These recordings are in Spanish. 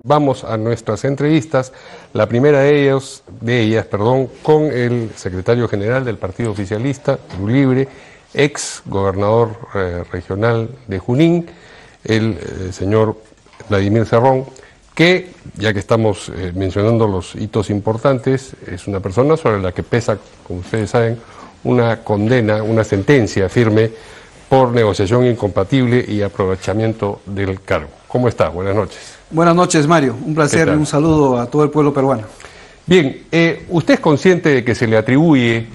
Vamos a nuestras entrevistas, la primera de ellas, con el secretario general del Partido Oficialista, Perú Libre, ex gobernador regional de Junín, el señor Vladimir Cerrón, que, ya que estamos mencionando los hitos importantes, es una persona sobre la que pesa, como ustedes saben, una condena, una sentencia firme por negociación incompatible y aprovechamiento del cargo. ¿Cómo está? Buenas noches. Buenas noches, Mario. Un placer y un saludo a todo el pueblo peruano. Bien, ¿usted es consciente de que se le atribuye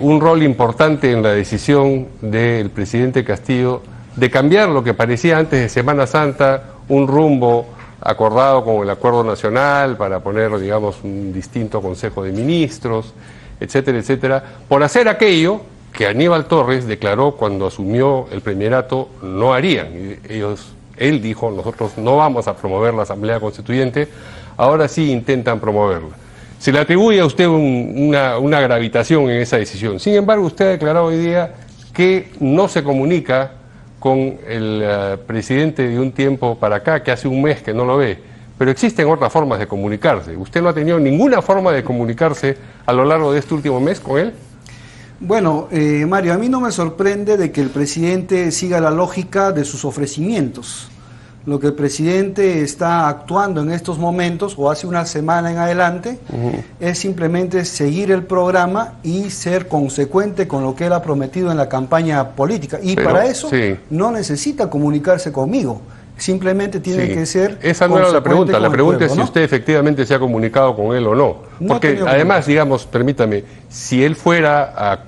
un rol importante en la decisión del presidente Castillo de cambiar lo que parecía antes de Semana Santa un rumbo acordado con el Acuerdo Nacional para poner, digamos, un distinto Consejo de Ministros, etcétera, etcétera, por hacer aquello que Aníbal Torres declaró cuando asumió el primerato no harían? Él dijo, nosotros no vamos a promover la Asamblea Constituyente, ahora sí intentan promoverla. Se le atribuye a usted una gravitación en esa decisión. Sin embargo, usted ha declarado hoy día que no se comunica con el presidente de un tiempo para acá, que hace un mes que no lo ve, pero existen otras formas de comunicarse. ¿Usted no ha tenido ninguna forma de comunicarse a lo largo de este último mes con él? Bueno, Mario, a mí no me sorprende de que el presidente siga la lógica de sus ofrecimientos. Lo que el presidente está actuando en estos momentos, o hace una semana en adelante, es simplemente seguir el programa y ser consecuente con lo que él ha prometido en la campaña política. Y para eso no necesita comunicarse conmigo. Simplemente tiene que ser... Esa no era la pregunta. La pregunta es si usted efectivamente se ha comunicado con él o no. Porque además, digamos, permítame, si él fuera a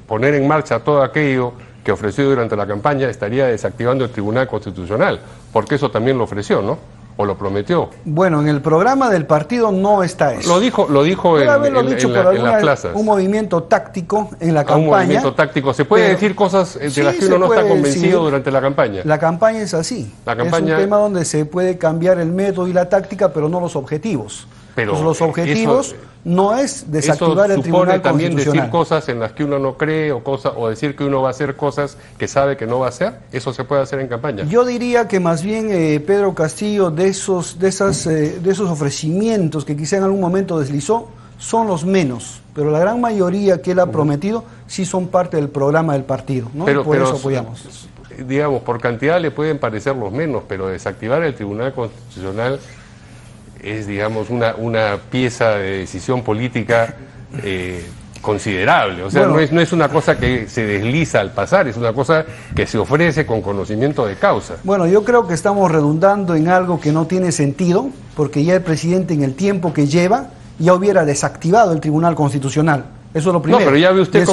poner en marcha todo aquello que ofreció durante la campaña, estaría desactivando el Tribunal Constitucional, porque eso también lo ofreció, ¿no? O lo prometió. Bueno, en el programa del partido no está eso. Lo dijo en las plazas. Un movimiento táctico en la campaña. Un movimiento táctico. ¿Se puede decir cosas de las que uno no está convencido durante la campaña? La campaña es así. Es un tema donde se puede cambiar el método y la táctica, pero no los objetivos. Pero los objetivos no es desactivar el Tribunal Constitucional. También decir cosas en las que uno no cree o decir que uno va a hacer cosas que sabe que no va a hacer. ¿Eso se puede hacer en campaña? Yo diría que más bien Pedro Castillo, de esos ofrecimientos que quizá en algún momento deslizó, son los menos, pero la gran mayoría que él ha prometido sí son parte del programa del partido, ¿no? Pero eso apoyamos. Digamos, por cantidad le pueden parecer los menos, pero desactivar el Tribunal Constitucional es, digamos, una pieza de decisión política considerable. O sea, bueno, no es una cosa que se desliza al pasar, es una cosa que se ofrece con conocimiento de causa. Bueno, yo creo que estamos redundando en algo que no tiene sentido, porque ya el presidente, en el tiempo que lleva, ya hubiera desactivado el Tribunal Constitucional. Eso es lo primero. No, pero ya ve usted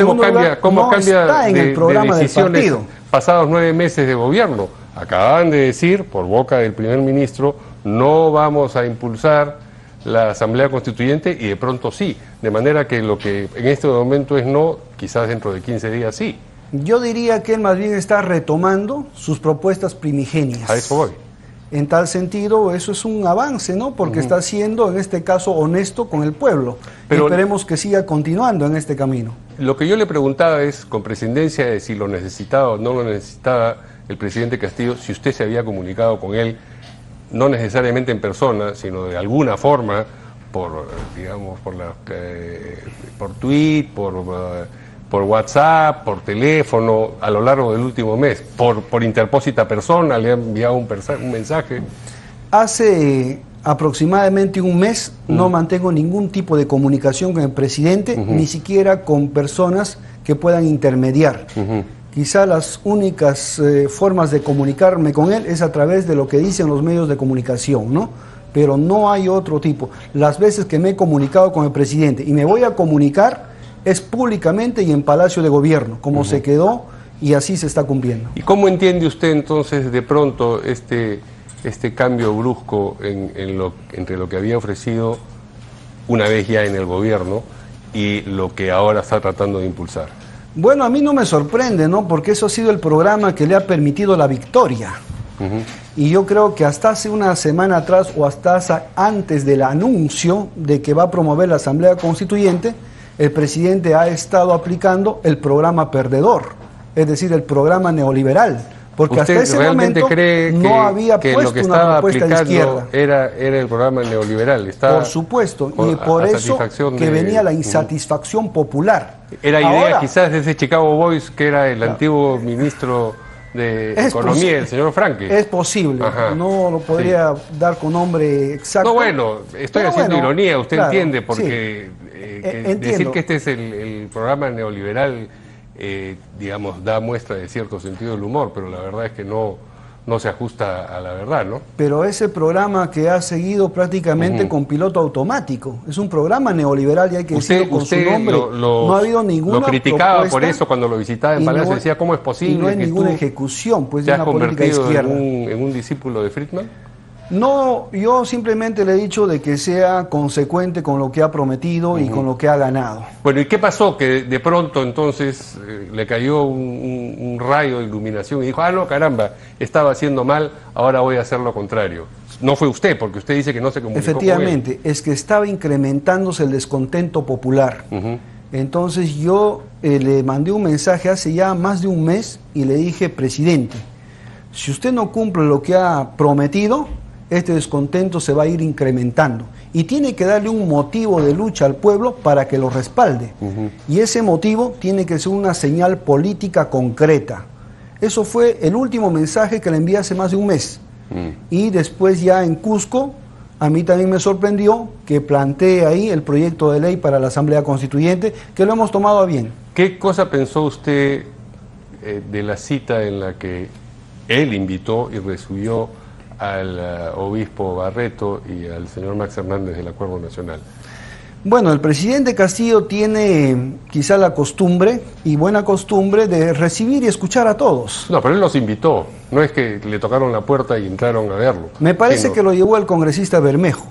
cómo cambia en el programa de decisiones del partido. Pasados 9 meses de gobierno. Acaban de decir, por boca del primer ministro, no vamos a impulsar la Asamblea Constituyente, y de pronto sí. De manera que lo que en este momento es no, quizás dentro de 15 días sí. Yo diría que él más bien está retomando sus propuestas primigenias. A eso voy. En tal sentido, eso es un avance, ¿no? Porque está siendo, en este caso, honesto con el pueblo. Pero esperemos que siga continuando en este camino. Lo que yo le preguntaba es, con prescindencia de si lo necesitaba o no lo necesitaba el presidente Castillo, si usted se había comunicado con él, no necesariamente en persona, sino de alguna forma, por tweet, por WhatsApp, por teléfono, a lo largo del último mes, por interpósita persona, le ha enviado un mensaje. Hace aproximadamente un mes no mantengo ningún tipo de comunicación con el presidente, ni siquiera con personas que puedan intermediar. Quizá las únicas formas de comunicarme con él es a través de lo que dicen los medios de comunicación, ¿no? Pero no hay otro tipo. Las veces que me he comunicado con el presidente y me voy a comunicar es públicamente y en Palacio de Gobierno, como se quedó, y así se está cumpliendo. ¿Y cómo entiende usted entonces de pronto este cambio brusco entre lo que había ofrecido una vez ya en el gobierno y lo que ahora está tratando de impulsar? Bueno, a mí no me sorprende, ¿no? Porque eso ha sido el programa que le ha permitido la victoria. Y yo creo que hasta hace una semana atrás o hasta antes del anuncio de que va a promover la Asamblea Constituyente, el presidente ha estado aplicando el programa perdedor, es decir, el programa neoliberal, Porque hasta ese realmente momento cree no había que puesto lo que una estaba propuesta de aplicando izquierda. era el programa neoliberal? Por supuesto, y por eso que venía la insatisfacción popular. Era idea quizás de ese Chicago Boys, que era el antiguo ministro de Economía, el señor Franque. Es posible, no lo podría dar con nombre exacto. No, bueno, estoy haciendo ironía, usted entiende, porque decir que este es el programa neoliberal, digamos, da muestra de cierto sentido del humor, pero la verdad es que no se ajusta a la verdad, ¿no? Pero ese programa que ha seguido prácticamente con piloto automático, es un programa neoliberal y hay que decirlo con su nombre. No ha habido ninguna lo criticaba por eso cuando lo visitaba en Palacio, decía cómo es posible y no hay que ninguna ejecución pues, de una política izquierda. ¿Te has izquierda en un discípulo de Friedman? No, yo simplemente le he dicho de que sea consecuente con lo que ha prometido y con lo que ha ganado. Bueno, ¿y qué pasó? Que de pronto entonces le cayó un rayo de iluminación y dijo, no, caramba, estaba haciendo mal, ahora voy a hacer lo contrario. No fue usted, porque usted dice que no se comunicó Efectivamente, con él. Es que estaba incrementándose el descontento popular. Entonces yo le mandé un mensaje hace ya más de un mes y le dije, presidente, si usted no cumple lo que ha prometido, este descontento se va a ir incrementando y tiene que darle un motivo de lucha al pueblo para que lo respalde. Y ese motivo tiene que ser una señal política concreta. Eso fue el último mensaje que le envié hace más de un mes. Y después ya en Cusco, a mí también me sorprendió que planteé ahí el proyecto de ley para la Asamblea Constituyente, que lo hemos tomado a bien. ¿Qué cosa pensó usted de la cita en la que él invitó y recibió al obispo Barreto y al señor Max Hernández del Acuerdo Nacional? Bueno, el presidente Castillo tiene quizá la costumbre, y buena costumbre, de recibir y escuchar a todos. No, pero él los invitó, no es que le tocaron la puerta y entraron a verlo. Me parece que lo llevó el congresista Bermejo,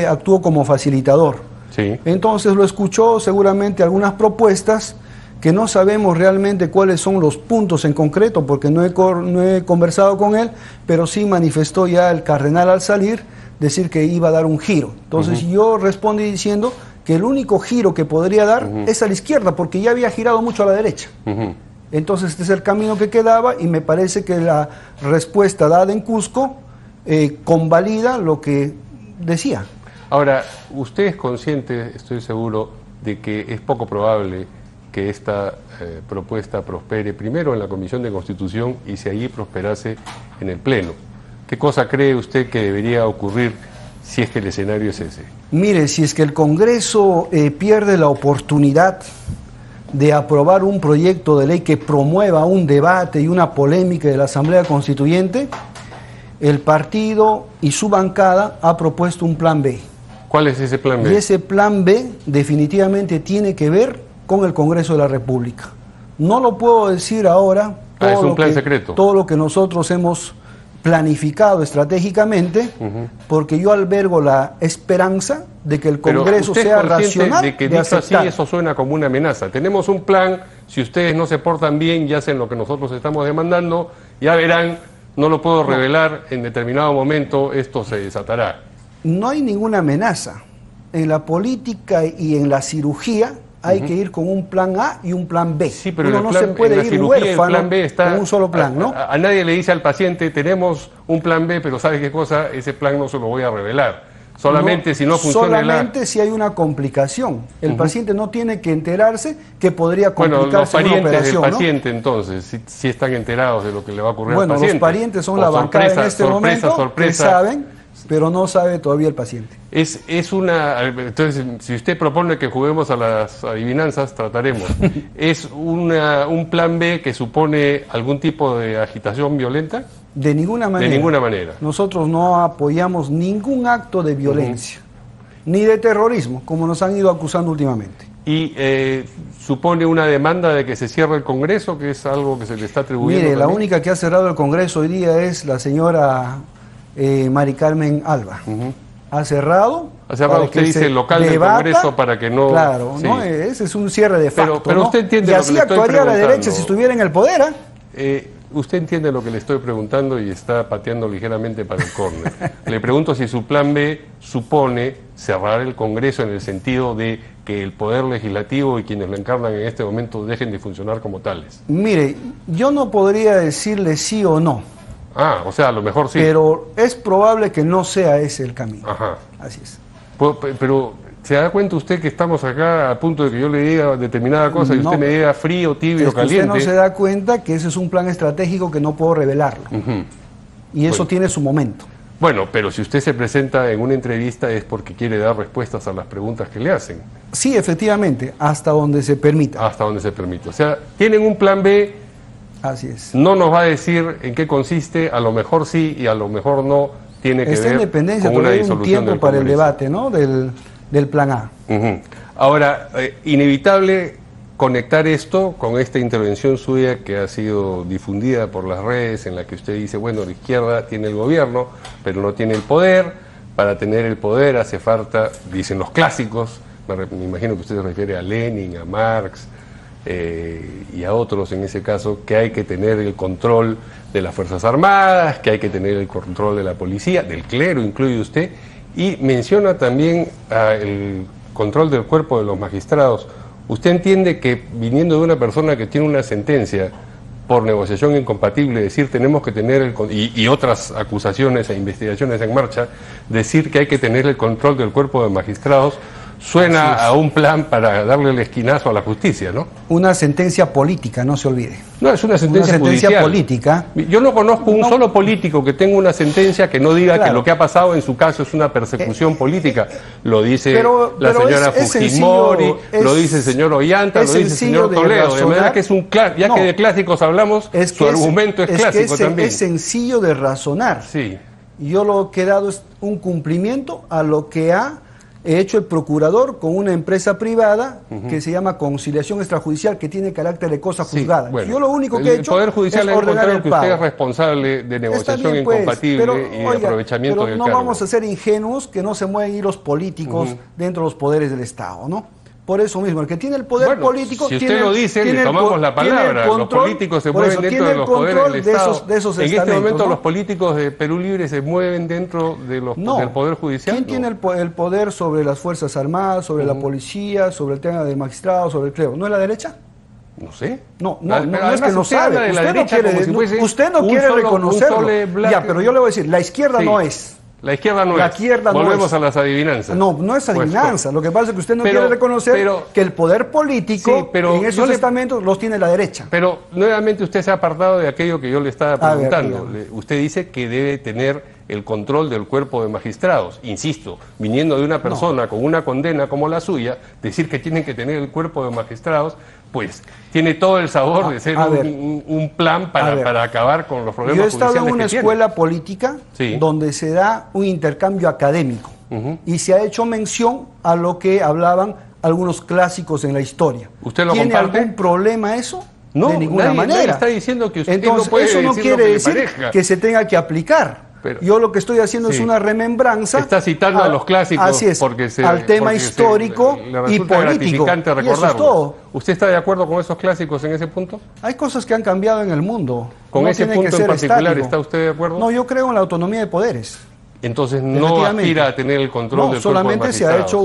actuó como facilitador. Sí. Entonces lo escuchó seguramente algunas propuestas que no sabemos realmente cuáles son los puntos en concreto, porque no he conversado con él, pero sí manifestó ya el cardenal al salir, decir que iba a dar un giro. Entonces yo respondí diciendo que el único giro que podría dar es a la izquierda, porque ya había girado mucho a la derecha. Entonces este es el camino que quedaba, y me parece que la respuesta dada en Cusco convalida lo que decía. Ahora, usted es consciente, estoy seguro, de que es poco probable que esta propuesta prospere primero en la Comisión de Constitución y si allí prosperase en el Pleno. ¿Qué cosa cree usted que debería ocurrir si es que el escenario es ese? Mire, si es que el Congreso pierde la oportunidad de aprobar un proyecto de ley que promueva un debate y una polémica de la Asamblea Constituyente, el partido y su bancada ha propuesto un plan B. ¿Cuál es ese plan B? Y ese plan B definitivamente tiene que ver con el Congreso de la República. No lo puedo decir ahora, es un plan secreto. Todo lo que nosotros hemos planificado estratégicamente, porque yo albergo la esperanza de que el Congreso sea racional de que dicho así, eso suena como una amenaza. Tenemos un plan, si ustedes no se portan bien y hacen lo que nosotros estamos demandando, ya verán, no lo puedo revelar, en determinado momento esto se desatará. No hay ninguna amenaza. En la política y en la cirugía hay que ir con un plan A y un plan B. Sí, pero uno no se puede ir huérfano con un solo plan, ¿no? A nadie le dice al paciente, tenemos un plan B, pero ¿sabe qué cosa? Ese plan no se lo voy a revelar. Solamente si no funciona solamente si hay una complicación. El paciente no tiene que enterarse que podría complicarse una operación. Bueno, los parientes del paciente, entonces, si están enterados de lo que le va a ocurrir al paciente. Bueno, los parientes son la bancada en este momento, que saben, pero no sabe todavía el paciente. Entonces, si usted propone que juguemos a las adivinanzas, trataremos. ¿Es un plan B que supone algún tipo de agitación violenta? De ninguna manera. De ninguna manera. Nosotros no apoyamos ningún acto de violencia, ni de terrorismo, como nos han ido acusando últimamente. ¿Y supone una demanda de que se cierre el Congreso, que es algo que se le está atribuyendo? Mire, la única que ha cerrado el Congreso hoy día es la señora Mari Carmen Alba. Ha cerrado. Usted dice el local del Congreso para que no... Claro, sí. ¿No? Ese es un cierre de facto. Pero usted entiende y lo que le así actuaría la derecha si estuviera en el poder. Usted entiende lo que le estoy preguntando y está pateando ligeramente para el córner. Le pregunto si su plan B supone cerrar el Congreso en el sentido de que el Poder Legislativo y quienes lo encarnan en este momento dejen de funcionar como tales? Mire, yo no podría decirle sí o no. Ah, o sea, a lo mejor sí. Pero es probable que no sea ese el camino. Ajá. Así es. Pero, ¿se da cuenta usted que estamos acá a punto de que yo le diga determinada cosa y usted me diga frío, tibio, caliente? Usted no se da cuenta que ese es un plan estratégico que no puedo revelarlo. Y eso tiene su momento. Bueno, pero si usted se presenta en una entrevista es porque quiere dar respuestas a las preguntas que le hacen. Sí, efectivamente, hasta donde se permita. Hasta donde se permite. O sea, tienen un plan B. Así es. No nos va a decir en qué consiste, a lo mejor sí y a lo mejor no tiene que ver con una disolución del Congreso. Para el debate, ¿no? del plan A. Ahora, inevitable conectar esto con esta intervención suya que ha sido difundida por las redes, en la que usted dice, bueno, la izquierda tiene el gobierno, pero no tiene el poder. Para tener el poder hace falta, dicen los clásicos, me imagino que usted se refiere a Lenin, a Marx y a otros en ese caso, que hay que tener el control de las Fuerzas Armadas, que hay que tener el control de la policía, del clero, incluye usted, y menciona también el control del cuerpo de los magistrados. ¿Usted entiende que viniendo de una persona que tiene una sentencia por negociación incompatible, decir tenemos que tener y otras acusaciones e investigaciones en marcha, decir que hay que tener el control del cuerpo de magistrados, suena a un plan para darle el esquinazo a la justicia, ¿no? Una sentencia política, no se olvide. No, es una sentencia judicial. Política. Yo no conozco un solo político que tenga una sentencia que no diga que lo que ha pasado en su caso es una persecución política. Lo dice la señora Fujimori, lo dice el señor Ollanta, lo dice el señor Toledo. De manera que es un ya que de clásicos hablamos, su argumento es clásico también. Es sencillo de razonar. Sí. Yo lo que he dado es un cumplimiento a lo que ha hecho el procurador con una empresa privada que se llama Conciliación Extrajudicial, que tiene carácter de cosa juzgada. Bueno, yo lo único que he hecho el Poder Judicial es ordenar el que usted es responsable de negociación bien, pues, incompatible y de aprovechamiento del cargo. Pero no vamos a ser ingenuos que no se mueven hilos políticos dentro de los poderes del Estado, ¿no? Por eso mismo, el que tiene el poder político... Si usted lo dice, le tomamos la palabra. Los políticos se mueven dentro de los poderes del Estado. En este momento los políticos de Perú Libre se mueven dentro de del Poder Judicial. ¿Quién tiene el poder sobre las Fuerzas Armadas, sobre la policía, sobre el tema del magistrado, sobre el clero? ¿No es la derecha? No sé. No es que no sabe. Usted no quiere reconocerlo. Ya, pero yo le voy a decir, la izquierda no es. La izquierda no es. Volvemos a las adivinanzas. No es adivinanza. Lo que pasa es que usted no quiere reconocer que el poder político en esos estamentos los tiene la derecha. Pero nuevamente usted se ha apartado de aquello que yo le estaba preguntando. Usted dice que debe tener el control del cuerpo de magistrados. Insisto, viniendo de una persona con una condena como la suya, decir que tienen que tener el cuerpo de magistrados, pues tiene todo el sabor de ser un plan para acabar con los problemas judiciales. Yo he estado en una escuela política donde se da un intercambio académico y se ha hecho mención a lo que hablaban algunos clásicos en la historia. ¿Usted lo ¿Tiene comparte? algún problema eso? No, de ninguna manera. Nadie está diciendo que usted Entonces, no puede eso no decir quiere lo que decir le parezca. que se tenga que aplicar. Pero, yo lo que estoy haciendo es una remembranza. Está citando a los clásicos así es, al tema histórico y político. Y eso es todo. ¿Usted está de acuerdo con esos clásicos en ese punto? Hay cosas que han cambiado en el mundo. ¿Con ese punto en particular está usted de acuerdo? No, yo creo en la autonomía de poderes. Entonces no aspira a tener el control del cuerpo de magistrados. Solamente se ha hecho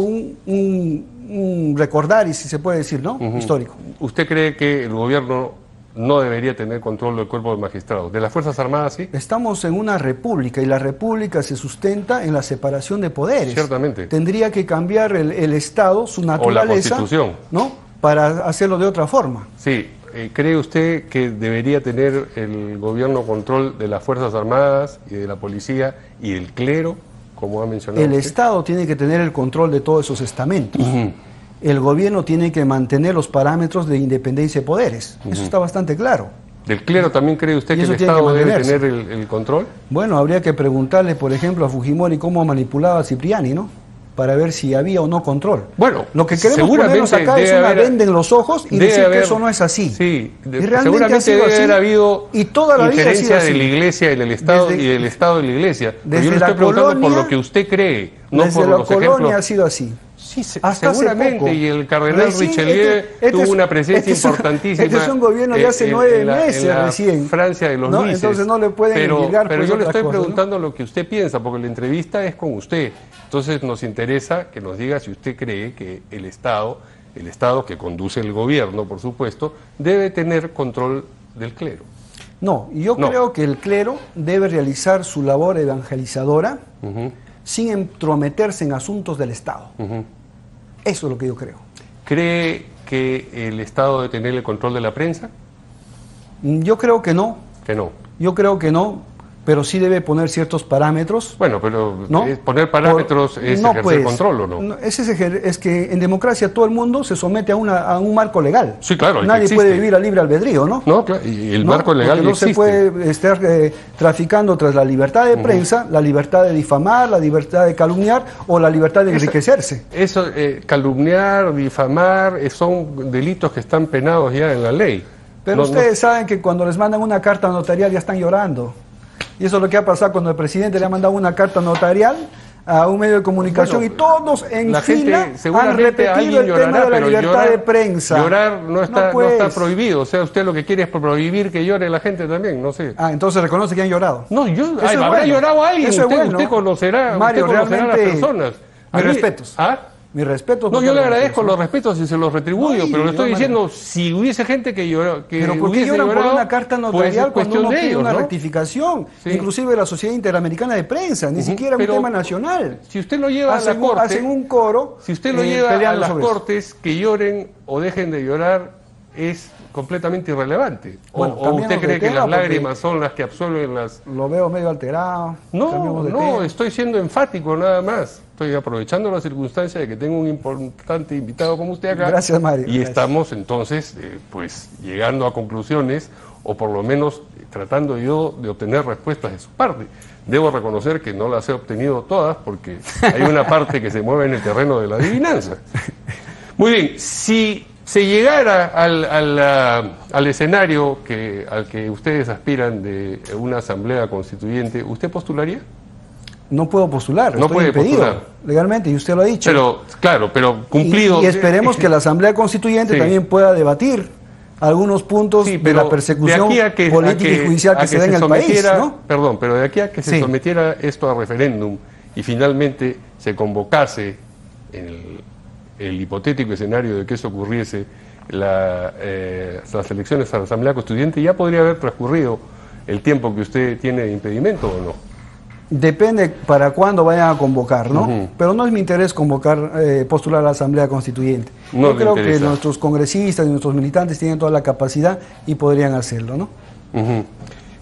un recordar, y si se puede decir, ¿no? Histórico. ¿Usted cree que el gobierno no debería tener control del cuerpo de magistrados? ¿De las Fuerzas Armadas sí? Estamos en una república y la república se sustenta en la separación de poderes. Ciertamente. Tendría que cambiar el Estado, su naturaleza, o la Constitución, ¿no? Para hacerlo de otra forma. Sí. ¿Cree usted que debería tener el gobierno control de las Fuerzas Armadas y de la policía y del clero, como ha mencionado El usted? Estado tiene que tener el control de todos esos estamentos. El gobierno tiene que mantener los parámetros de independencia de poderes. Eso está bastante claro. ¿Del clero también cree usted que el Estado debe tener el control? Bueno, habría que preguntarle, por ejemplo, a Fujimori cómo manipulaba a Cipriani, ¿no? Para ver si había o no control. Bueno, lo que queremos ponernos acá es una venda en los ojos y decir que eso no es así. Sí, y realmente seguramente debe haber habido y toda la vida ha sido así. De la Iglesia y del Estado y del Estado de la Iglesia. Pero yo le estoy preguntando por lo que usted cree, no por los ejemplos. Desde la colonia ha sido así. Sí, hasta seguramente, y el cardenal Richelieu tuvo una presencia importantísima. Este es un gobierno de hace 9 meses en la recién. Francia de los ¿no? Luises. Entonces no le pueden endilgar. Pero yo le estoy preguntando, ¿no?, lo que usted piensa, porque la entrevista es con usted. Entonces nos interesa que nos diga si usted cree que el Estado que conduce el gobierno, por supuesto, debe tener control del clero. No, yo creo que el clero debe realizar su labor evangelizadora sin entrometerse en asuntos del Estado. Eso es lo que yo creo. ¿Cree que el Estado debe tener el control de la prensa? Yo creo que no. Que no. Yo creo que no, pero sí debe poner ciertos parámetros. Bueno, pero ¿no? Poner parámetros es no, ejercer pues, control, ¿o no? Es que en democracia todo el mundo se somete a un marco legal. Sí, claro. Nadie puede vivir a libre albedrío, ¿no? No, claro, y el marco legal no existe. se puede estar traficando tras la libertad de prensa, la libertad de difamar, la libertad de calumniar o la libertad de enriquecerse. Eso, calumniar, difamar, son delitos que están penados ya en la ley. Pero ustedes saben que cuando les mandan una carta notarial ya están llorando. Y eso es lo que ha pasado cuando el presidente le ha mandado una carta notarial a un medio de comunicación, y todos en fila han repetido el tema de la libertad de prensa. Llorar no está prohibido. O sea, usted lo que quiere es prohibir que llore la gente también, no sé. Entonces reconoce que han llorado. No, habrá llorado alguien. Usted conocerá, Mario, a las personas. Mis respetos. Mi respeto. No, yo le agradezco los respetos y se los retribuyo, pero le estoy diciendo, si hubiese gente que lloró, pero ¿por qué lloran por una carta notarial cuando uno pide una rectificación? Sí. Inclusive la Sociedad Interamericana de Prensa, ni siquiera un tema nacional. Si usted lo lleva a la corte, hacen un coro. Si usted lo lleva a las cortes, que lloren o dejen de llorar es completamente irrelevante. Bueno, ¿O usted cree que las lágrimas son las que absuelven las...? Lo veo medio alterado. No, estoy siendo enfático nada más. Estoy aprovechando la circunstancia de que tengo un importante invitado como usted acá. Gracias, Mario. Y estamos entonces, pues, llegando a conclusiones, o por lo menos tratando yo de obtener respuestas de su parte. Debo reconocer que no las he obtenido todas, porque hay una parte que se mueve en el terreno de la adivinanza. Muy bien, si se llegara al escenario al que ustedes aspiran de una asamblea constituyente, ¿usted postularía? No puedo postular, no puede postular legalmente, y usted lo ha dicho. Pero, claro, pero cumplido. Y esperemos que la Asamblea Constituyente también pueda debatir algunos puntos de la persecución política y judicial que se da en el país, ¿no? Perdón, pero de aquí a que se sometiera esto a referéndum y finalmente se convocase en el hipotético escenario de que eso ocurriese, las elecciones a la Asamblea Constituyente, ya podría haber transcurrido el tiempo que usted tiene de impedimento, ¿o no? Depende para cuándo vayan a convocar, ¿no? Pero no es mi interés postular a la Asamblea Constituyente. Yo creo que nuestros congresistas y nuestros militantes tienen toda la capacidad y podrían hacerlo, ¿no?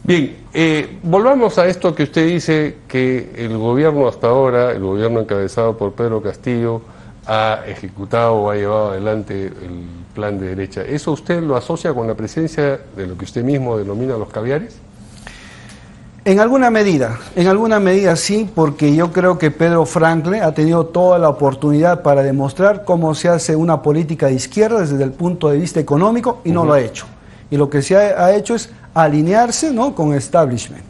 Bien, volvamos a esto que usted dice, que el gobierno hasta ahora, el gobierno encabezado por Pedro Castillo, ha ejecutado o ha llevado adelante el plan de derecha. ¿Eso usted lo asocia con la presencia de lo que usted mismo denomina los caviares? En alguna medida sí, porque yo creo que Pedro Franklin ha tenido toda la oportunidad para demostrar cómo se hace una política de izquierda desde el punto de vista económico y no lo ha hecho. Y lo que se ha hecho es alinearse, ¿no?, con establishment.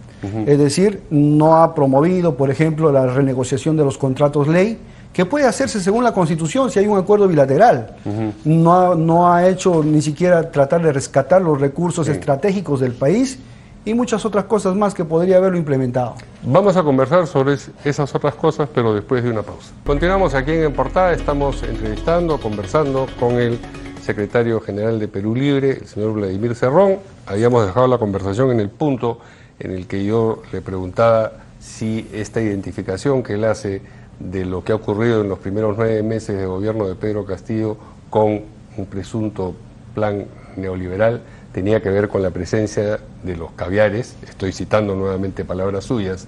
Es decir, no ha promovido, por ejemplo, la renegociación de los contratos ley, que puede hacerse según la Constitución si hay un acuerdo bilateral. No ha hecho ni siquiera tratar de rescatar los recursos estratégicos del país, y muchas otras cosas más que podría haberlo implementado. Vamos a conversar sobre esas otras cosas, pero después de una pausa. Continuamos aquí En Portada, estamos entrevistando, conversando con el secretario general de Perú Libre, el señor Vladimir Cerrón. Habíamos dejado la conversación en el punto en el que yo le preguntaba si esta identificación que él hace de lo que ha ocurrido en los primeros 9 meses de gobierno de Pedro Castillo con un presunto plan neoliberal tenía que ver con la presencia de los caviares, estoy citando nuevamente palabras suyas,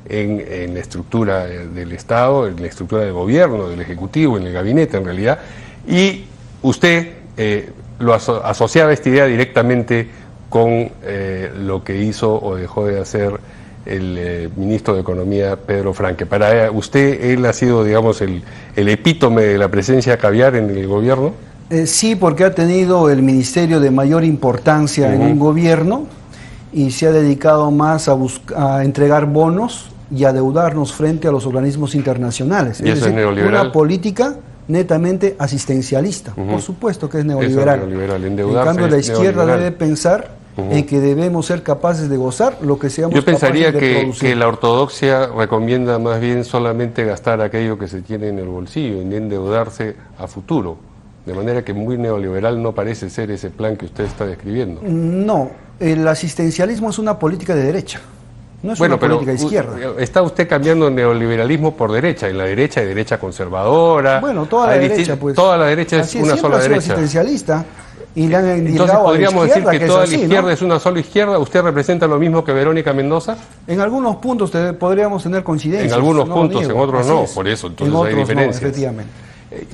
en la estructura del Estado, en la estructura del gobierno, del Ejecutivo, en el gabinete en realidad, y usted lo asociaba esta idea directamente con lo que hizo o dejó de hacer el ministro de Economía, Pedro Franque. Para usted, ¿él ha sido, digamos, el epítome de la presencia caviar en el gobierno? Sí, porque ha tenido el ministerio de mayor importancia en un gobierno y se ha dedicado más a entregar bonos y a endeudarnos frente a los organismos internacionales. ¿Y eso es neoliberal? Una política netamente asistencialista. Por supuesto que es neoliberal. Eso es neoliberal. En cambio, la izquierda debe pensar en que debemos ser capaces de gozar lo que seamos capaces de producir. Yo pensaría que la ortodoxia recomienda más bien solamente gastar aquello que se tiene en el bolsillo y endeudarse a futuro. De manera que muy neoliberal no parece ser ese plan que usted está describiendo. No, el asistencialismo es una política de derecha. No es una política de izquierda. Está usted cambiando neoliberalismo por derecha. En la derecha hay derecha conservadora. Bueno, toda la derecha, pues. Toda la derecha es una sola derecha. Asistencialista y le han entonces podríamos decir que toda la izquierda, ¿no?, es una sola izquierda. ¿Usted representa lo mismo que Verónica Mendoza? En algunos puntos podríamos tener coincidencias. En algunos puntos, en otros no. Por eso, entonces hay diferencias. No, efectivamente.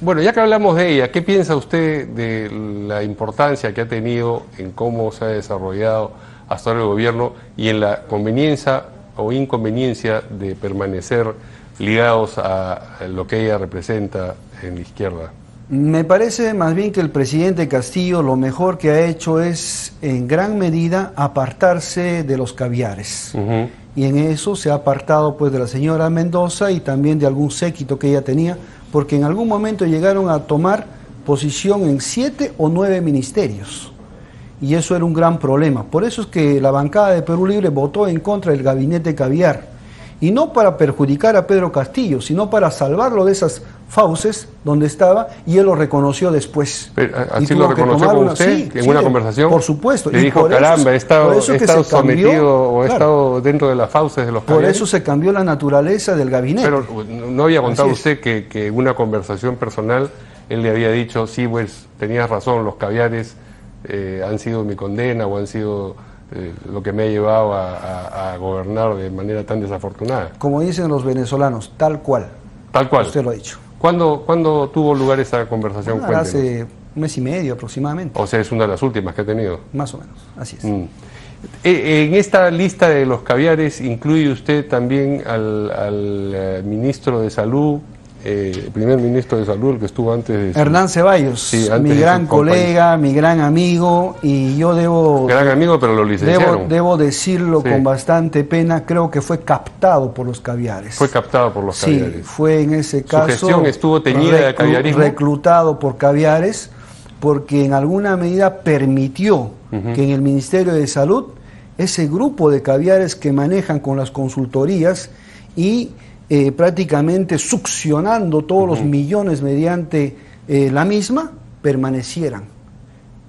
Bueno, ya que hablamos de ella, ¿qué piensa usted de la importancia que ha tenido en cómo se ha desarrollado hasta ahora el gobierno y en la conveniencia o inconveniencia de permanecer ligados a lo que ella representa en la izquierda? Me parece más bien que el presidente Castillo lo mejor que ha hecho es, en gran medida, apartarse de los caviares. Y en eso se ha apartado pues de la señora Mendoza y también de algún séquito que ella tenía, porque en algún momento llegaron a tomar posición en 7 o 9 ministerios. Y eso era un gran problema. Por eso es que la bancada de Perú Libre votó en contra del gabinete caviar. Y no para perjudicar a Pedro Castillo, sino para salvarlo de esas fauces donde estaba, y él lo reconoció después. Pero, ¿así lo reconoció con usted en una conversación? Por supuesto. Le dijo, caramba, he estado sometido o he estado dentro de las fauces de los caviares. Por eso se cambió la naturaleza del gabinete. Pero no había contado usted que en una conversación personal él le había dicho, sí, pues tenías razón, los caviares han sido mi condena o han sido lo que me ha llevado a gobernar de manera tan desafortunada. Como dicen los venezolanos, tal cual. Tal cual. Usted lo ha dicho. ¿Cuándo tuvo lugar esa conversación? Bueno, hace un mes y medio aproximadamente. O sea, es una de las últimas que ha tenido. Más o menos, así es. En esta lista de los caviares, ¿incluye usted también al ministro de Salud, el primer ministro de Salud, el que estuvo antes de... Hernán Ceballos, sí, mi gran colega, mi gran amigo, y yo debo... Gran amigo, pero lo licenciaron. Debo decirlo con bastante pena, creo que fue captado por los caviares. Fue captado por los caviares. Sí, fue en ese caso... ¿Su gestión estuvo teñida de caviarismo? Reclutado por caviares, porque en alguna medida permitió que en el Ministerio de Salud ese grupo de caviares que manejan con las consultorías y prácticamente succionando todos los millones mediante la misma, permanecieran.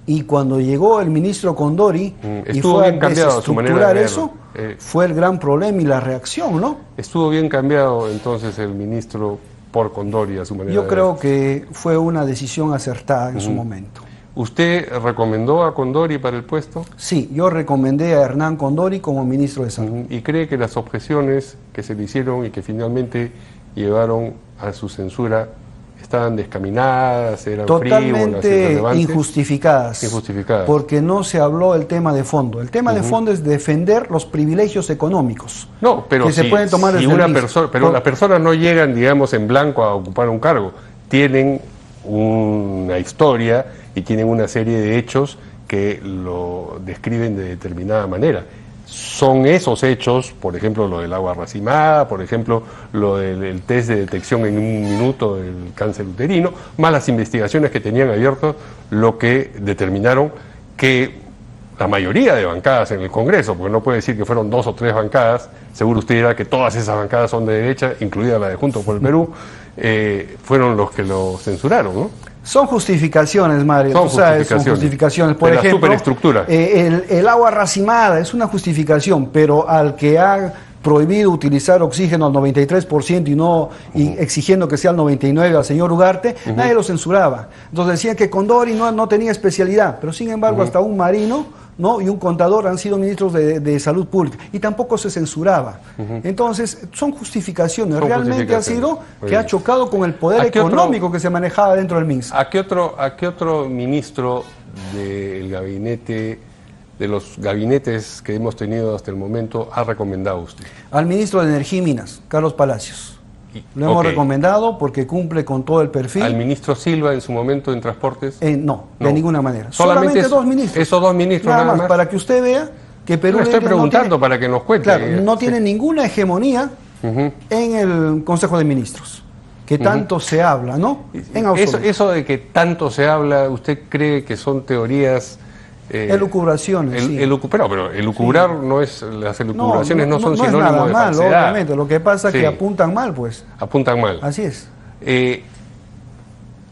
Y cuando llegó el ministro Condori y fue a desestructurar eso, fue el gran problema y la reacción, ¿no? Estuvo bien cambiado entonces el ministro por Condori a su manera. Yo creo que fue una decisión acertada en su momento. ¿Usted recomendó a Condori para el puesto? Sí, yo recomendé a Hernán Condori como ministro de Salud. ¿Y cree que las objeciones que se le hicieron y que finalmente llevaron a su censura estaban descaminadas, eran totalmente injustificadas? Injustificadas. Porque no se habló del tema de fondo. El tema de fondo es defender los privilegios económicos. No, pero que se pueden tomar desde una persona, pero las personas no llegan, digamos, en blanco a ocupar un cargo. Tienen una historia y tienen una serie de hechos que lo describen de determinada manera. Son esos hechos, por ejemplo, lo del agua racimada, por ejemplo, lo del test de detección en un minuto del cáncer uterino, más las investigaciones que tenían abiertas, lo que determinaron que la mayoría de bancadas en el Congreso, porque no puede decir que fueron 2 o 3 bancadas, seguro usted dirá que todas esas bancadas son de derecha, incluida la de Juntos por el Perú, fueron los que lo censuraron, ¿no? Son justificaciones, Mario. Son justificaciones. Por ejemplo, superestructura. El agua racimada es una justificación, pero al que ha prohibido utilizar oxígeno al 93% y exigiendo que sea al 99% al señor Ugarte, nadie lo censuraba. Entonces decían que Condori no tenía especialidad, pero sin embargo hasta un marino y un contador han sido ministros de salud pública y tampoco se censuraba. Entonces son justificaciones. Realmente ha sido que ha chocado con el poder económico que se manejaba dentro del MINSA. ¿A qué otro ministro del gabinete, de los gabinetes que hemos tenido hasta el momento, ha recomendado usted? Al ministro de Energía y Minas, Carlos Palacios. Lo hemos recomendado porque cumple con todo el perfil. ¿Al ministro Silva en su momento en Transportes? No, de ninguna manera. Solamente 2 ministros. Esos 2 ministros nada más. Para que usted vea que Perú... estoy preguntando para que nos cuente. Claro, no tiene ninguna hegemonía en el Consejo de Ministros. que tanto se habla, ¿no? En absoluto. Eso de que tanto se habla, ¿usted cree que son teorías? Elucubraciones, sí. Pero elucubrar sí. No es, las elucubraciones no son sinónimos es nada de mal, falsedad. obviamente, lo que pasa es que apuntan mal, pues. Apuntan mal. Así es.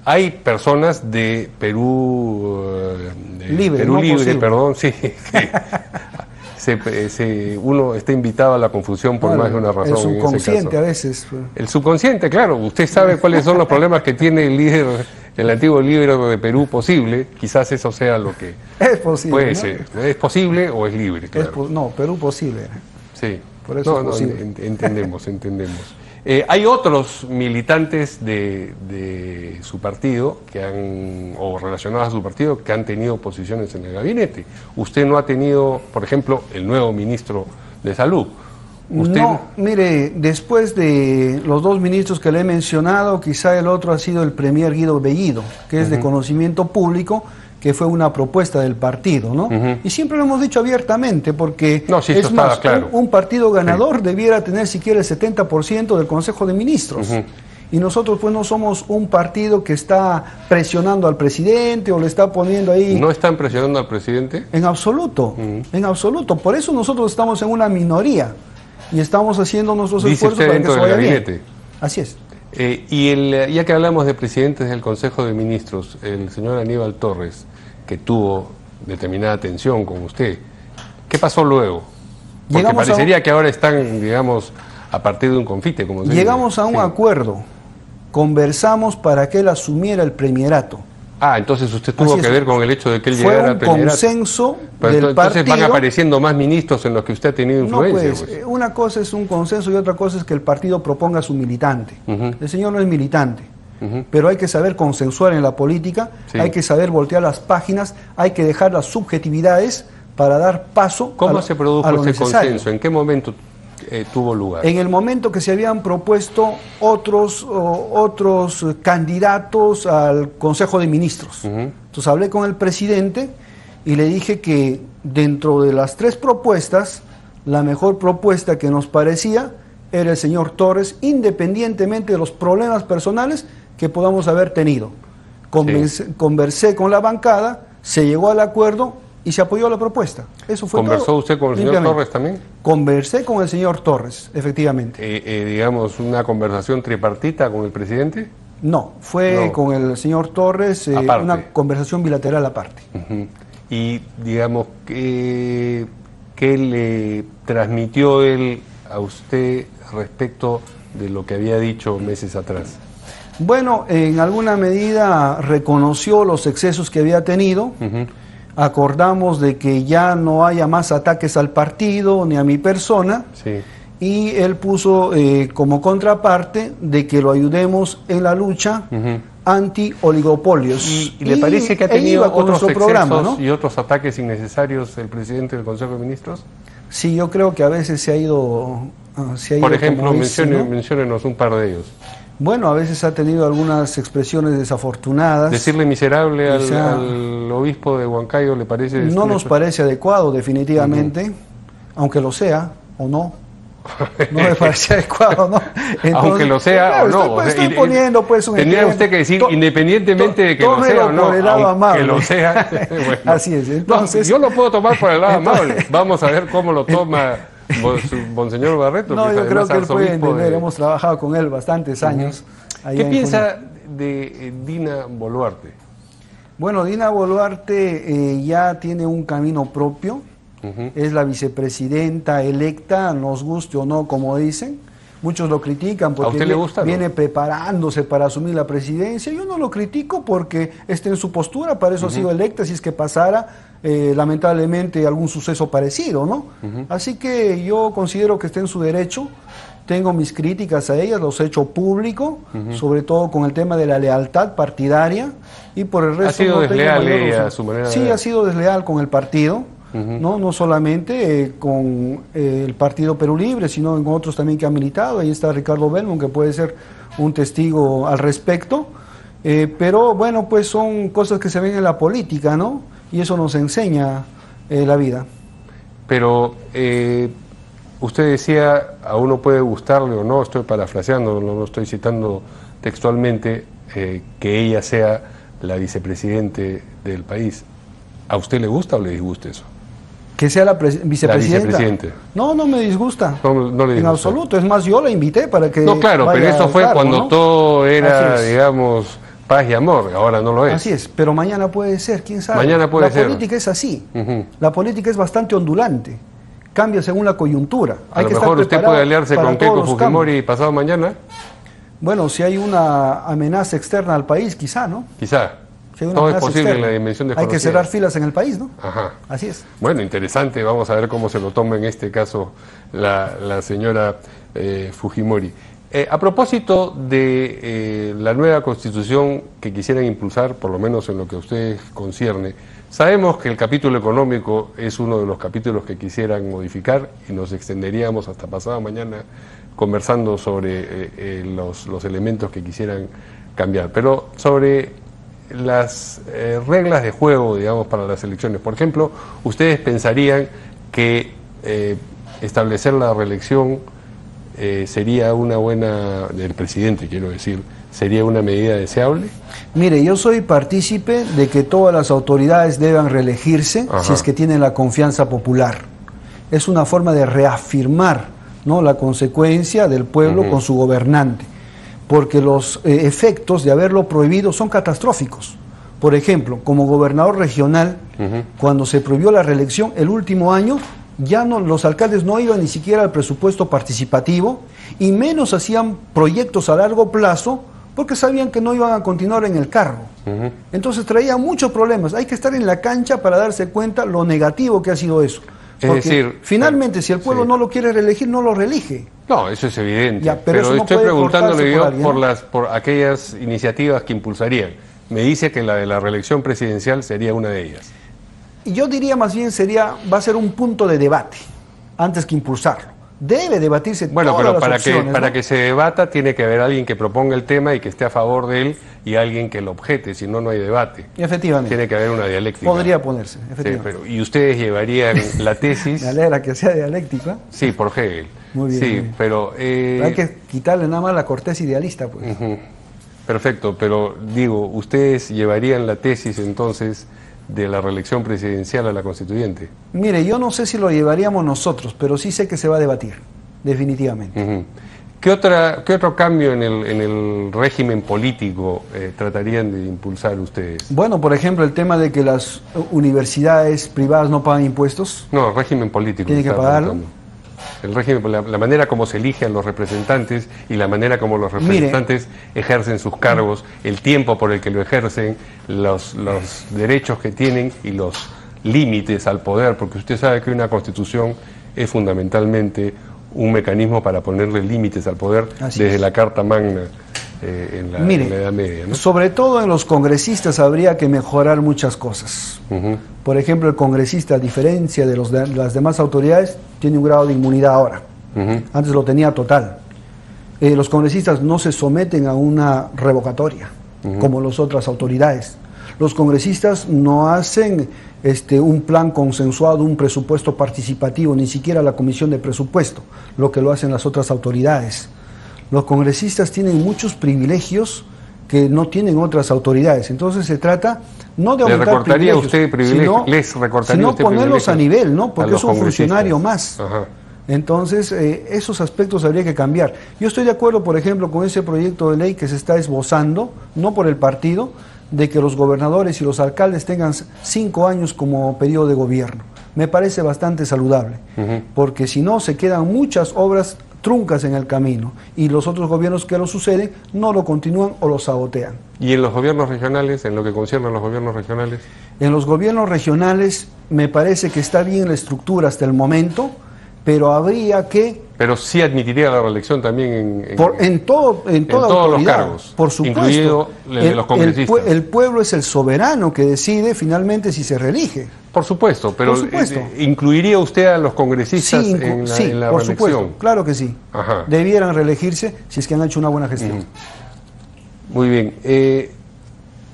Hay personas de Perú Libre, perdón, sí, uno está invitado a la confusión por más de una razón. El subconsciente a veces. El subconsciente, claro. Usted sabe cuáles son los problemas que tiene el líder, el antiguo líder de Perú posible. Quizás eso sea lo que es posible. Puede ¿no? ser. ¿Es posible o es libre? Claro. No, Perú posible. Sí. Por eso es posible. Entendemos. Hay otros militantes de su partido o relacionados a su partido que han tenido posiciones en el gabinete. Usted no ha tenido, por ejemplo, el nuevo ministro de Salud. No, mire, después de los dos ministros que le he mencionado, quizá el otro ha sido el premier Guido Bellido, que es de conocimiento público, que fue una propuesta del partido, ¿no? Y siempre lo hemos dicho abiertamente, porque es más, claro. un partido ganador debiera tener siquiera el 70% del Consejo de Ministros. Y nosotros pues no somos un partido que está presionando al presidente o le está poniendo ahí... ¿No están presionando al presidente? En absoluto, en absoluto. Por eso nosotros estamos en una minoría y estamos haciendo nuestros esfuerzos para que se vaya bien. Así es. Ya que hablamos de presidentes del Consejo de Ministros, el señor Aníbal Torres, que tuvo determinada tensión con usted, ¿qué pasó luego? Porque parecería que ahora están, digamos, a partir de un confite, como se dice. Llegamos a un acuerdo, conversamos para que él asumiera el premierato. Entonces usted tuvo que ver con el hecho de que él llegara al premierato. Fue un consenso del partido. Entonces van apareciendo más ministros en los que usted ha tenido influencia. No, pues, una cosa es un consenso y otra cosa es que el partido proponga a su militante. El señor no es militante, pero hay que saber consensuar en la política, hay que saber voltear las páginas, hay que dejar las subjetividades para dar paso ¿Cómo se produjo ese consenso? ¿En qué momento tuvo lugar? En el momento que se habían propuesto otros candidatos al Consejo de Ministros. Entonces hablé con el presidente y le dije que dentro de las tres propuestas, la mejor propuesta que nos parecía era el señor Torres, independientemente de los problemas personales que podamos haber tenido. Conversé con la bancada, se llegó al acuerdo y se apoyó la propuesta. Eso fue ¿Conversó todo, usted con el señor Torres también? Conversé con el señor Torres, efectivamente. Digamos, una conversación tripartita con el presidente. No, fue con el señor Torres una conversación bilateral aparte. Y digamos, ¿qué le transmitió él a usted respecto de lo que había dicho meses atrás? Bueno, en alguna medida reconoció los excesos que había tenido. Acordamos de que ya no haya más ataques al partido ni a mi persona. Y él puso como contraparte de que lo ayudemos en la lucha anti-oligopolios. ¿Y le parece que ha tenido otros excesos, ¿no? Y otros ataques innecesarios el presidente del Consejo de Ministros? Sí, yo creo que a veces se ha ido... Por ejemplo, menciónenos un par de ellos. Bueno, a veces ha tenido algunas expresiones desafortunadas. ¿Decirle miserable al obispo de Huancayo le parece...? No nos parece adecuado, definitivamente, aunque lo sea o no. No me parece adecuado, ¿no? Entonces, aunque lo sea o no. Estoy poniendo pues un Tendría usted que decir, independientemente de que lo sea o no, por el lado amable. Que lo sea. Bueno. Así es, entonces... yo lo puedo tomar por el lado amable. Vamos a ver cómo lo toma Monseñor Barreto. No, yo creo que él puede entender, hemos trabajado con él bastantes años. ¿Qué piensa de Dina Boluarte? Bueno, Dina Boluarte ya tiene un camino propio. Es la vicepresidenta electa, nos guste o no, como dicen. Muchos lo critican porque viene preparándose para asumir la presidencia. Yo no lo critico porque está en su postura, para eso ha sido electa, si es que pasara lamentablemente algún suceso parecido, ¿no? Así que yo considero que está en su derecho. Tengo mis críticas a ella, los he hecho público, sobre todo con el tema de la lealtad partidaria, y por el resto... ¿Ha sido desleal ella a su manera de ver? Sí, ha sido desleal con el partido. No solamente con el Partido Perú Libre, sino en otros también que han militado. Ahí está Ricardo Belmont, que puede ser un testigo al respecto. Pero bueno, pues son cosas que se ven en la política, ¿no? Y eso nos enseña la vida. Pero usted decía, a uno puede gustarle o no, estoy parafraseando, no estoy citando textualmente, que ella sea la vicepresidente del país. ¿A usted le gusta o le disgusta eso? ¿Que sea la vicepresidenta? La vicepresidenta. No, no me disgusta. No le disgusta. En absoluto. Es más, yo la invité para que No, claro, pero eso fue cargo, cuando ¿no? todo era, digamos, paz y amor. Ahora no lo es. Así es, pero mañana puede ser, quién sabe. Mañana puede ser. La política es así. Uh-huh. La política es bastante ondulante. Cambia según la coyuntura. A lo mejor usted puede aliarse con Keiko Fujimori pasado mañana. Bueno, si hay una amenaza externa al país, quizá, ¿no? Quizá. Si hay una Todo es amenaza posible externa, en la dimensión hay desconocida. que cerrar filas en el país, ¿no? Ajá. Así es. Bueno, interesante. Vamos a ver cómo se lo toma en este caso la señora Fujimori. A propósito de la nueva constitución que quisieran impulsar, por lo menos en lo que a ustedes concierne, sabemos que el capítulo económico es uno de los capítulos que quisieran modificar y nos extenderíamos hasta pasado mañana conversando sobre los elementos que quisieran cambiar. Pero sobre las reglas de juego, digamos, para las elecciones. Por ejemplo, ¿ustedes pensarían que establecer la reelección sería una buena, del presidente quiero decir, sería una medida deseable? Mire, yo soy partícipe de que todas las autoridades deban reelegirse. Ajá. Si es que tienen la confianza popular. Es una forma de reafirmar, ¿no?, la consecuencia del pueblo con su gobernante, porque los efectos de haberlo prohibido son catastróficos. Por ejemplo, como gobernador regional, cuando se prohibió la reelección el último año, ya no, los alcaldes no iban ni siquiera al presupuesto participativo y menos hacían proyectos a largo plazo porque sabían que no iban a continuar en el cargo. Entonces traía muchos problemas. Hay que estar en la cancha para darse cuenta lo negativo que ha sido eso. Porque es decir, finalmente, si el pueblo no lo quiere reelegir, no lo reelige. No, eso es evidente. Ya, pero eso no estoy puede preguntándole yo por por aquellas iniciativas que impulsarían. Me dice que la de la reelección presidencial sería una de ellas. Y yo diría más bien va a ser un punto de debate, antes que impulsarlo. Debe debatirse bueno, todas pero las opciones, para que se debata tiene que haber alguien que proponga el tema y que esté a favor de él y alguien que lo objete, si no, no hay debate. Efectivamente. Tiene que haber una dialéctica. Podría ponerse, efectivamente. Sí, pero, ¿y ustedes llevarían la tesis? Me alegra que sea dialéctica. Sí, por Hegel. Muy bien. Sí, muy bien. pero hay que quitarle nada más la corteza idealista, pues. Perfecto, pero digo, ¿ustedes llevarían la tesis entonces de la reelección presidencial a la constituyente? Mire, yo no sé si lo llevaríamos nosotros, pero sí sé que se va a debatir, definitivamente. ¿Qué otro cambio en el régimen político tratarían de impulsar ustedes? Bueno, por ejemplo, el tema de que las universidades privadas no pagan impuestos. No, el régimen político. ¿Tiene que pagarlo? El régimen, la manera como se eligen los representantes y la manera como los representantes ejercen sus cargos, el tiempo por el que lo ejercen, los derechos que tienen y los límites al poder, porque usted sabe que una constitución es fundamentalmente un mecanismo para ponerle límites al poder. Así desde la Carta Magna en la Edad Media, ¿no? Sobre todo en los congresistas habría que mejorar muchas cosas. Por ejemplo, el congresista, a diferencia de las demás autoridades, tiene un grado de inmunidad ahora. Antes lo tenía total. Los congresistas no se someten a una revocatoria, como las otras autoridades. Los congresistas no hacen un plan consensuado, un presupuesto participativo, ni siquiera la comisión de presupuesto, lo que lo hacen las otras autoridades. Los congresistas tienen muchos privilegios que no tienen otras autoridades. Entonces se trata no de aumentar privilegios, sino ponerlos a nivel, ¿no? Porque es un funcionario más. Entonces, esos aspectos habría que cambiar. Yo estoy de acuerdo, por ejemplo, con ese proyecto de ley que se está esbozando, no por el partido, de que los gobernadores y los alcaldes tengan 5 años como periodo de gobierno. Me parece bastante saludable, porque si no se quedan muchas obras truncas en el camino y los otros gobiernos que lo suceden no lo continúan o lo sabotean. ¿Y en los gobiernos regionales, en lo que concierne a los gobiernos regionales? En los gobiernos regionales me parece que está bien la estructura hasta el momento, pero habría que... Pero sí admitiría la reelección también en toda todos los cargos, por supuesto, incluido el de los congresistas. El pueblo es el soberano que decide finalmente si se reelige. Por supuesto, pero ¿incluiría usted a los congresistas en la por reelección? Supuesto, claro que sí. Debieran reelegirse si es que han hecho una buena gestión. Muy bien.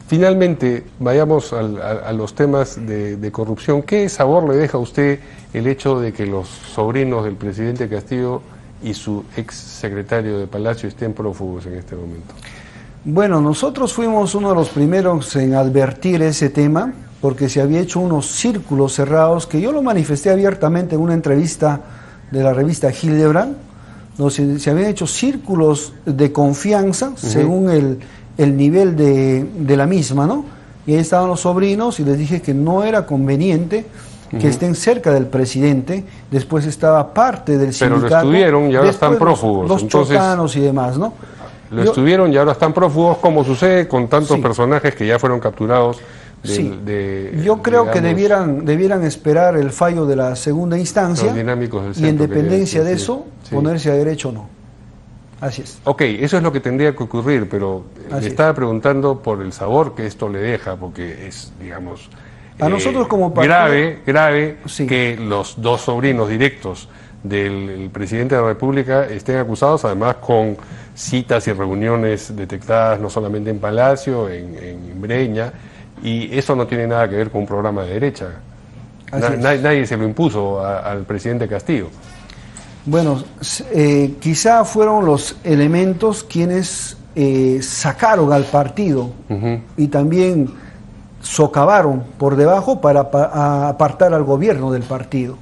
Finalmente, vayamos a los temas de corrupción. ¿Qué sabor le deja a usted el hecho de que los sobrinos del presidente Castillo y su ex secretario de Palacio estén prófugos en este momento? Bueno, nosotros fuimos uno de los primeros en advertir ese tema, porque se había hecho unos círculos cerrados, que yo lo manifesté abiertamente en una entrevista de la revista Hildebrand, donde se habían hecho círculos de confianza según el nivel de la misma, ¿no? Y ahí estaban los sobrinos y les dije que no era conveniente que estén cerca del presidente. Después estaba parte del sindicato. Pero lo estuvieron y ahora están prófugos. Los chocanos y demás, ¿no? Estuvieron y ahora están prófugos, como sucede con tantos personajes que ya fueron capturados. Yo creo que debieran esperar el fallo de la segunda instancia y en dependencia de eso ponerse a derecho o no. Así es. Ok, eso es lo que tendría que ocurrir, pero le estaba preguntando por el sabor que esto le deja, porque es, digamos, a nosotros como partido, grave que los dos sobrinos directos del presidente de la República estén acusados, además con citas y reuniones detectadas no solamente en Palacio, en Breña, y eso no tiene nada que ver con un programa de derecha. Nadie se lo impuso al presidente Castillo. Bueno, quizá fueron los elementos quienes sacaron al partido y también socavaron por debajo para apartar al gobierno del partido.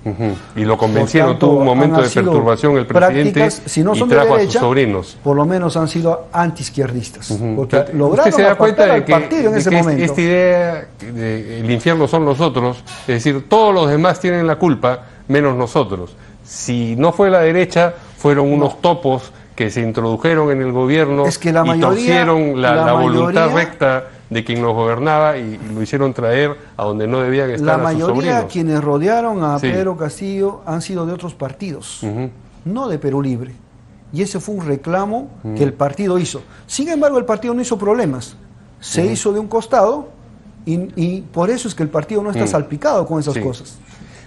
Y lo convencieron, tanto, tuvo un momento de perturbación el presidente, si no son y trajo de derecha, a sus sobrinos. Por lo menos han sido antiizquierdistas, porque lograron se da cuenta al partido en ese momento. Esta idea de el infierno son los otros, es decir, todos los demás tienen la culpa, menos nosotros. Si no fue la derecha, fueron unos topos que se introdujeron en el gobierno y torcieron la voluntad recta de quien los gobernaba y lo hicieron traer a donde no debían estar a sus sobrinos. La mayoría quienes rodearon a Pedro Castillo han sido de otros partidos, no de Perú Libre. Y ese fue un reclamo que el partido hizo. Sin embargo, el partido no hizo problemas. Se hizo de un costado y por eso es que el partido no está salpicado con esas cosas.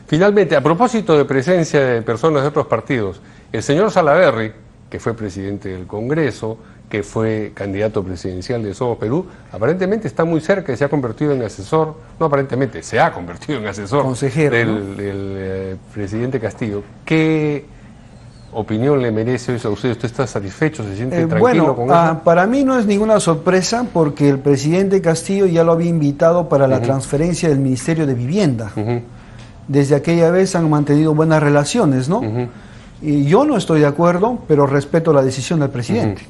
Finalmente, a propósito de presencia de personas de otros partidos, el señor Salaverry, que fue presidente del Congreso, que fue candidato presidencial de Somos Perú, aparentemente está muy cerca y se ha convertido en asesor, no aparentemente, se ha convertido en asesor consejero, del presidente Castillo. ¿Qué opinión le merece eso a usted? ¿Usted está satisfecho? ¿Se siente tranquilo con eso? Para mí no es ninguna sorpresa, porque el presidente Castillo ya lo había invitado para la transferencia del Ministerio de Vivienda. Desde aquella vez han mantenido buenas relaciones, ¿no? Y yo no estoy de acuerdo, pero respeto la decisión del presidente.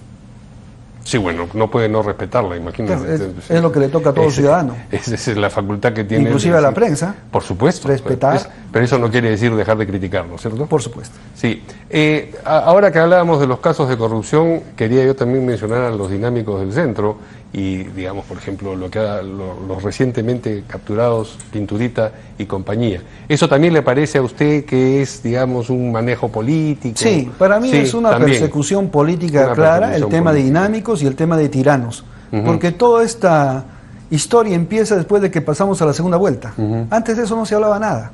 Sí, bueno, no puede no respetarla, imagínese. Es lo que le toca a todo ciudadano. Esa es la facultad que tiene. Inclusive a la prensa. Por supuesto. Respetar. Pero eso no quiere decir dejar de criticarlo, ¿cierto? Por supuesto. Sí. Ahora que hablábamos de los casos de corrupción, quería yo también mencionar a los dinámicos del centro y, digamos, por ejemplo, los recientemente capturados Pinturita y compañía. ¿Eso también le parece a usted que es, digamos, un manejo político? Sí, para mí es una persecución política clara, el tema de dinámicos y el tema de tiranos. Porque toda esta historia empieza después de que pasamos a la segunda vuelta. Antes de eso no se hablaba nada.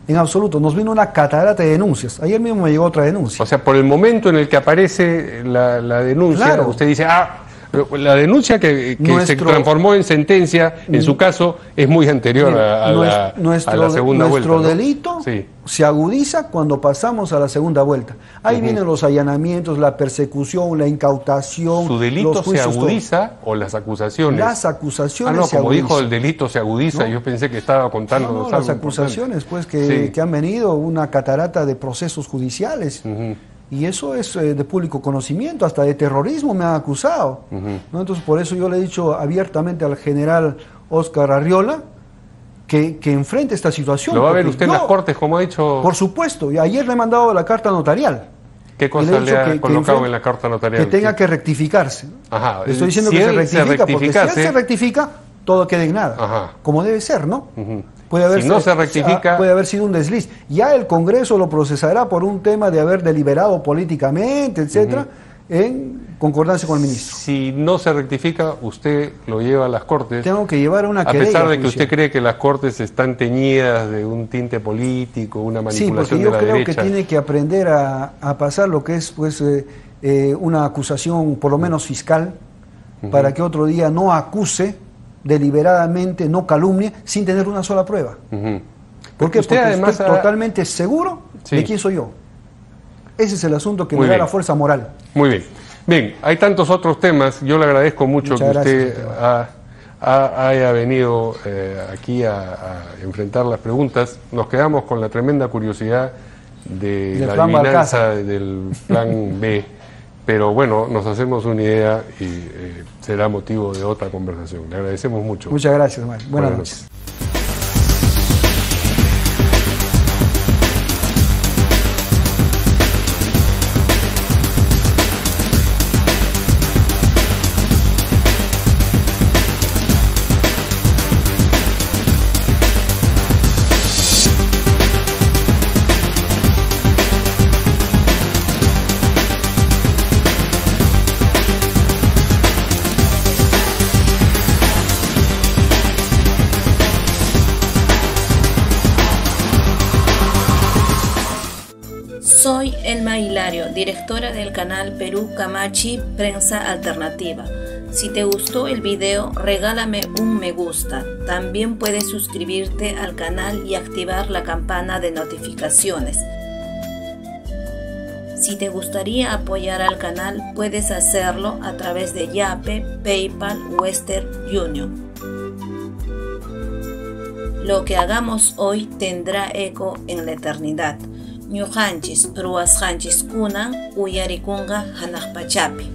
En absoluto, nos vino una catarata de denuncias. Ayer mismo me llegó otra denuncia. O sea, por el momento en el que aparece la denuncia, usted dice, la denuncia que se transformó en sentencia, en su caso, es muy anterior a la segunda vuelta. Nuestro delito se agudiza cuando pasamos a la segunda vuelta. Ahí vienen los allanamientos, la persecución, la incautación. ¿Su delito se agudiza o las acusaciones? Las acusaciones se agudizan. Como dijo, el delito se agudiza. Yo pensé que estaba contándonos algo. Las acusaciones, pues, que han venido una catarata de procesos judiciales. Y eso es de público conocimiento, hasta de terrorismo me han acusado. ¿No? Entonces, por eso yo le he dicho abiertamente al general Óscar Arriola que enfrente esta situación. ¿Lo va a ver usted en las Cortes, como ha dicho? Por supuesto, y ayer le he mandado la carta notarial. ¿Qué cosa le ha colocado en la carta notarial? Que tenga que rectificarse. Ajá. Le estoy diciendo que se rectifica, porque si él se rectifica, todo queda en nada. Como debe ser, ¿no? Puede haber, si no se rectifica, puede haber sido un desliz. Ya el Congreso lo procesará por un tema de haber deliberado políticamente, etcétera, en concordancia con el ministro. Si no se rectifica, usted lo lleva a las Cortes. Tengo que llevar una querella. A pesar de que usted cree que las Cortes están teñidas de un tinte político, una manipulación de la derecha. Sí, porque yo creo que tiene que aprender a pasar lo que es, pues, una acusación, por lo menos fiscal, para que otro día no acuse deliberadamente, no calumnie, sin tener una sola prueba. ¿Por qué? Usted Porque además estoy totalmente seguro Sí. de quién soy yo. Ese es el asunto que Muy me da bien. la fuerza moral. Muy bien. Bien, hay tantos otros temas. Yo le agradezco mucho Muchas que gracias, usted haya venido aquí a enfrentar las preguntas. Nos quedamos con la tremenda curiosidad de Del la plan adivinanza Balcázar. del plan B. Pero bueno, nos hacemos una idea y será motivo de otra conversación. Le agradecemos mucho. Muchas gracias, Mario. Buenas noches. Soy Elma Hilario, directora del canal Perú Camachi Prensa Alternativa. Si te gustó el video, regálame un me gusta. También puedes suscribirte al canal y activar la campana de notificaciones. Si te gustaría apoyar al canal, puedes hacerlo a través de Yape, PayPal, Western Union. Lo que hagamos hoy tendrá eco en la eternidad. Ñuqanchis ruwasqanchis kunan uyarikunqa hanaqpachapi.